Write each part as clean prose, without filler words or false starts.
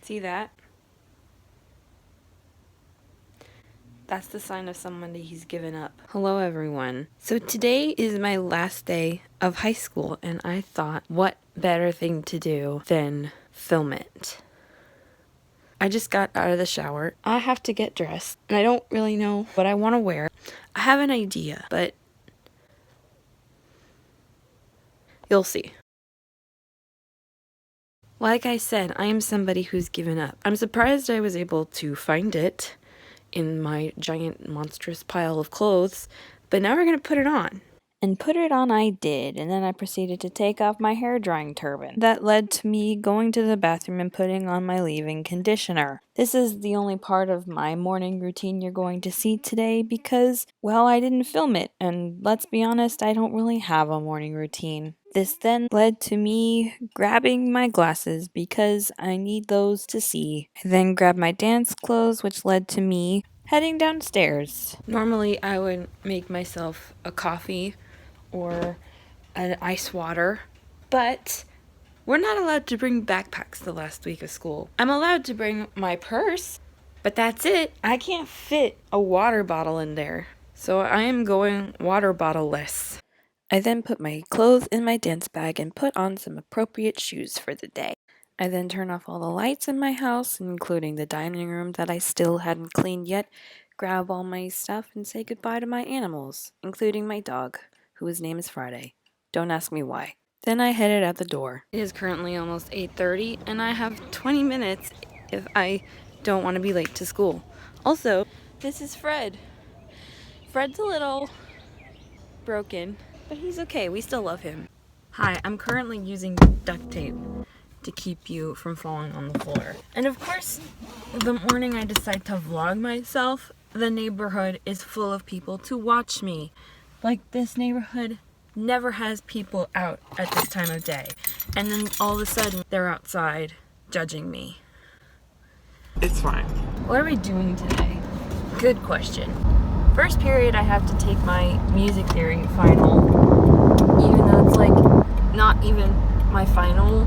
See that? That's the sign of someone that he's given up. Hello, everyone. So today is my last day of high school, and I thought, what better thing to do than film it? I just got out of the shower. I have to get dressed, and I don't really know what I want to wear. I have an idea, but you'll see. Like I said, I am somebody who's given up. I'm surprised I was able to find it in my giant monstrous pile of clothes, but now we're gonna put it on. And put it on I did, and then I proceeded to take off my hair drying turban. That led to me going to the bathroom and putting on my leave-in conditioner. This is the only part of my morning routine you're going to see today because, well, I didn't film it, and let's be honest, I don't really have a morning routine. This then led to me grabbing my glasses because I need those to see. I then grabbed my dance clothes, which led to me heading downstairs. Normally, I would make myself a coffee or an ice water, but we're not allowed to bring backpacks the last week of school. I'm allowed to bring my purse, but that's it. I can't fit a water bottle in there, so I am going water bottle-less. I then put my clothes in my dance bag and put on some appropriate shoes for the day. I then turn off all the lights in my house, including the dining room that I still hadn't cleaned yet, grab all my stuff, and say goodbye to my animals, including my dog, whose name is Friday. Don't ask me why. Then I headed out the door. It is currently almost 8:30, and I have 20 minutes if I don't want to be late to school. Also, this is Fred. Fred's a little broken, but he's okay. We still love him. Hi, I'm currently using duct tape to keep you from falling on the floor. And of course, the morning I decide to vlog myself, the neighborhood is full of people to watch me. Like, this neighborhood never has people out at this time of day. And then all of a sudden, they're outside judging me. It's fine. What are we doing today? Good question. First period, I have to take my music theory final, even though it's like not even my final,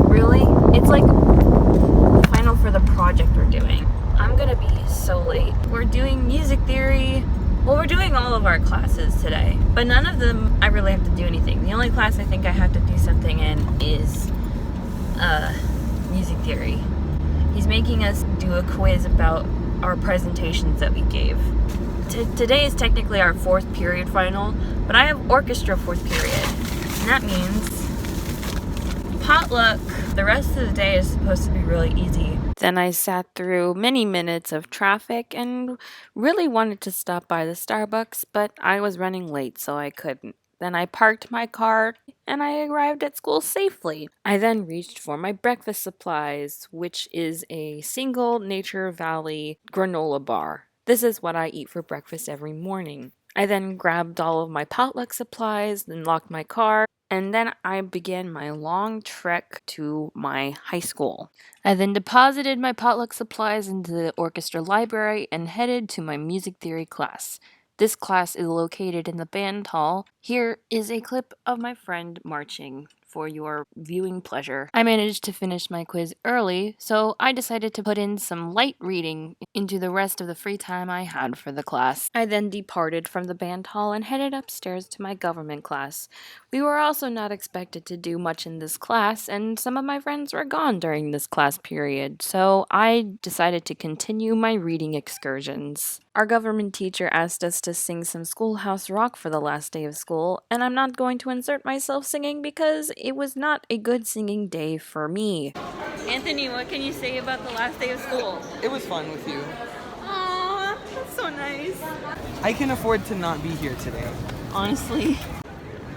really. It's like the final for the project we're doing. I'm gonna be so late. We're doing music theory. Well, we're doing all of our classes today, but none of them I really have to do anything. The only class I think I have to do something in is music theory. He's making us do a quiz about our presentations that we gave. Today is technically our fourth period final, but I have orchestra fourth period, and that means potluck. The rest of the day is supposed to be really easy. Then I sat through many minutes of traffic and really wanted to stop by the Starbucks, but I was running late, so I couldn't. Then I parked my car and I arrived at school safely. I then reached for my breakfast supplies, which is a single Nature Valley granola bar. This is what I eat for breakfast every morning. I then grabbed all of my potluck supplies, then locked my car, and then I began my long trek to my high school. I then deposited my potluck supplies into the orchestra library and headed to my music theory class. This class is located in the band hall. Here is a clip of my friend marching for your viewing pleasure. I managed to finish my quiz early, so I decided to put in some light reading into the rest of the free time I had for the class. I then departed from the band hall and headed upstairs to my government class. We were also not expected to do much in this class, and some of my friends were gone during this class period, so I decided to continue my reading excursions. Our government teacher asked us to sing some Schoolhouse Rock for the last day of school, and I'm not going to insert myself singing because it was not a good singing day for me. Anthony, what can you say about the last day of school? It was fun with you. Aww, that's so nice. I can afford to not be here today. Honestly,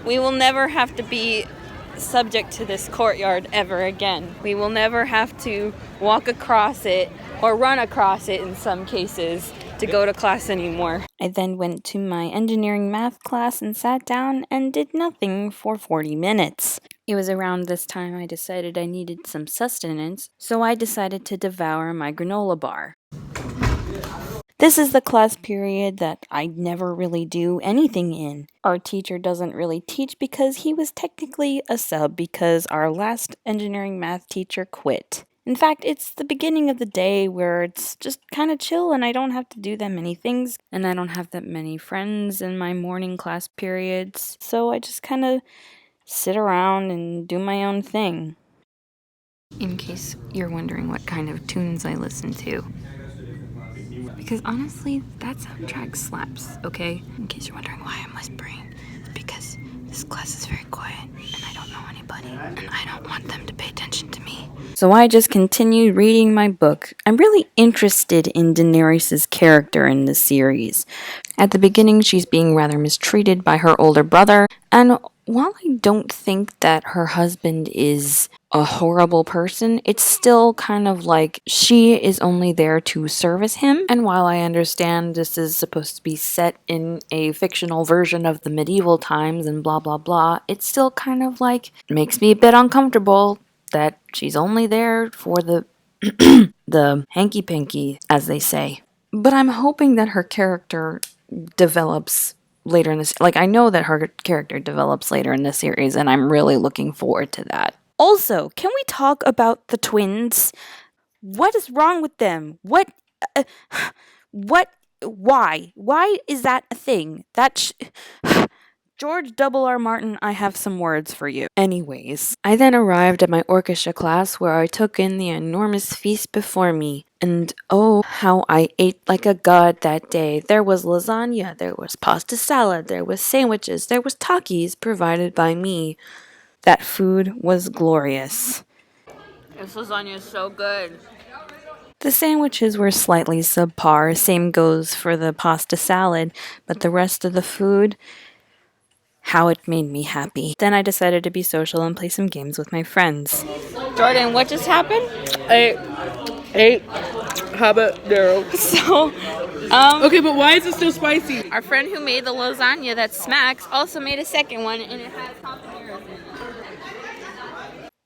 we will never have to be subject to this courtyard ever again. We will never have to walk across it or run across it in some cases to go to class anymore. I then went to my engineering math class and sat down and did nothing for 40 minutes. It was around this time I decided I needed some sustenance, so I decided to devour my granola bar. This is the class period that I never really do anything in. Our teacher doesn't really teach because he was technically a sub because our last engineering math teacher quit. In fact, it's the beginning of the day where it's just kind of chill and I don't have to do that many things and I don't have that many friends in my morning class periods. So I just kind of sit around and do my own thing. In case you're wondering what kind of tunes I listen to. Because honestly, that soundtrack slaps, okay? In case you're wondering why I'm whispering, it's because this class is very quiet and I don't know anybody and I don't want them to pay attention to me. So I just continued reading my book. I'm really interested in Daenerys' character in this series. At the beginning, she's being rather mistreated by her older brother, and while I don't think that her husband is a horrible person, it's still kind of like she is only there to service him. And while I understand this is supposed to be set in a fictional version of the medieval times and blah blah blah, it still kind of like makes me a bit uncomfortable that she's only there for the the hanky panky, as they say. But I'm hoping that her character develops later in this. Like, I know that her character develops later in the series, and I'm really looking forward to that. Also, can we talk about the twins? What is wrong with them? Uh, what? Why? Why is that a thing? George R. Martin, I have some words for you. Anyways, I then arrived at my orchestra class where I took in the enormous feast before me. And oh, how I ate like a god that day. There was lasagna, there was pasta salad, there was sandwiches, there was Takis provided by me. That food was glorious. This lasagna is so good. The sandwiches were slightly subpar, same goes for the pasta salad, but the rest of the food, how it made me happy. Then I decided to be social and play some games with my friends. Jordan, what just happened? Eight habanero. So, Okay, but why is it still spicy? our friend who made the lasagna that smacks also made a second one, and it has habaneros in it.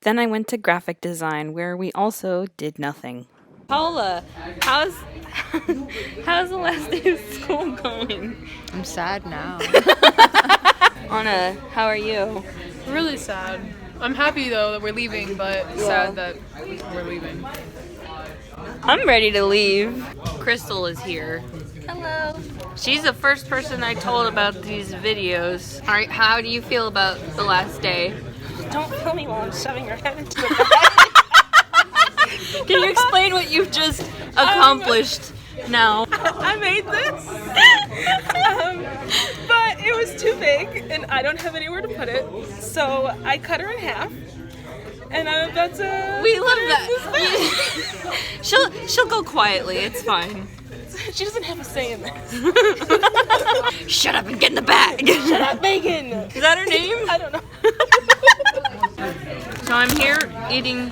Then I went to graphic design, where we also did nothing. Paula, how's the last day of school going? I'm sad now. Anna, how are you? Really sad. I'm happy though that we're leaving, but sad that we're leaving. I'm ready to leave. Crystal is here. Hello. She's the first person I told about these videos. All right, how do you feel about the last day? Don't kill me while I'm shoving your head into the bag. Can you explain what you've just accomplished now? I made this, but it was too big, and I don't have anywhere to put it. So I cut her in half, and I'm about to. We love that. She'll go quietly. It's fine. She doesn't have a say in this. Shut up and get in the bag. Shut up, Megan. Is that her name? I don't know. So I'm here eating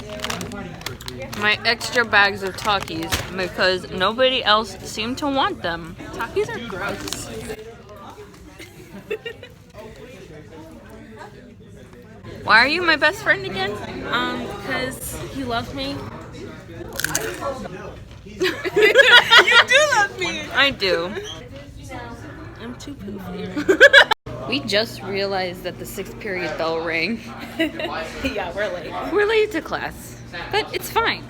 my extra bags of Takis because nobody else seemed to want them. Takis are gross. Why are you my best friend again? Because you love me. You do love me. I do. I'm too poofy. We just realized that the 6th period bell rang. Yeah, we're late. We're late to class, but it's fine.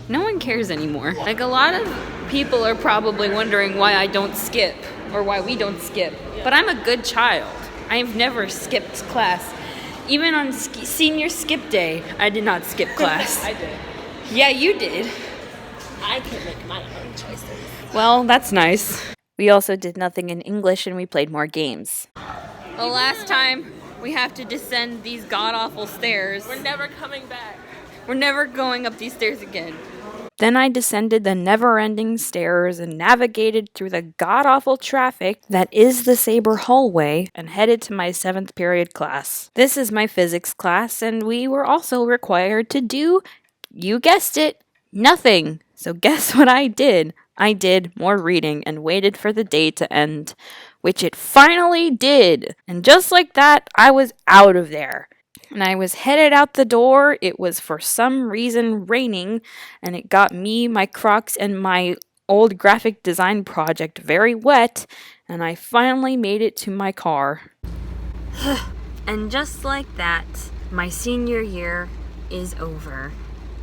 No one cares anymore. Like, a lot of people are probably wondering why I don't skip, or why we don't skip. But I'm a good child. I've never skipped class. Even on senior skip day, I did not skip class. I did. Yeah, you did. I can make my own choices. Well, that's nice. We also did nothing in English and we played more games. The last time we have to descend these god-awful stairs. We're never coming back. We're never going up these stairs again. Then I descended the never-ending stairs and navigated through the god-awful traffic that is the Saber hallway and headed to my 7th period class. This is my physics class, and we were also required to do, you guessed it, nothing. So guess what I did? I did more reading and waited for the day to end, which it finally did. And just like that, I was out of there. And I was headed out the door. It was for some reason raining, and it got me, my Crocs, and my old graphic design project very wet, and I finally made it to my car. And just like that, my senior year is over.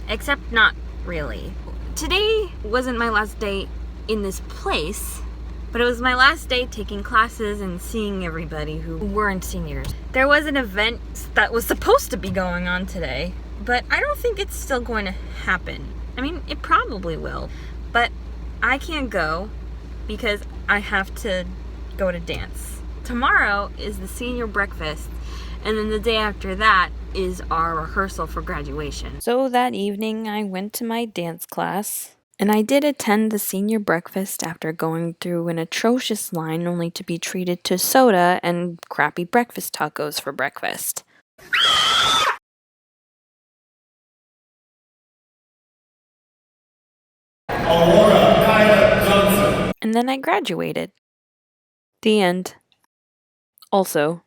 Except not really. Today wasn't my last day in this place, but it was my last day taking classes and seeing everybody who weren't seniors. There was an event that was supposed to be going on today, but I don't think it's still going to happen. I mean, it probably will, but I can't go because I have to go to dance. Tomorrow is the senior breakfast, and then the day after that is our rehearsal for graduation. So that evening, I went to my dance class, and I did attend the senior breakfast after going through an atrocious line only to be treated to soda and crappy breakfast tacos for breakfast. And then I graduated. The end. Also,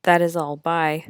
that is all. Bye.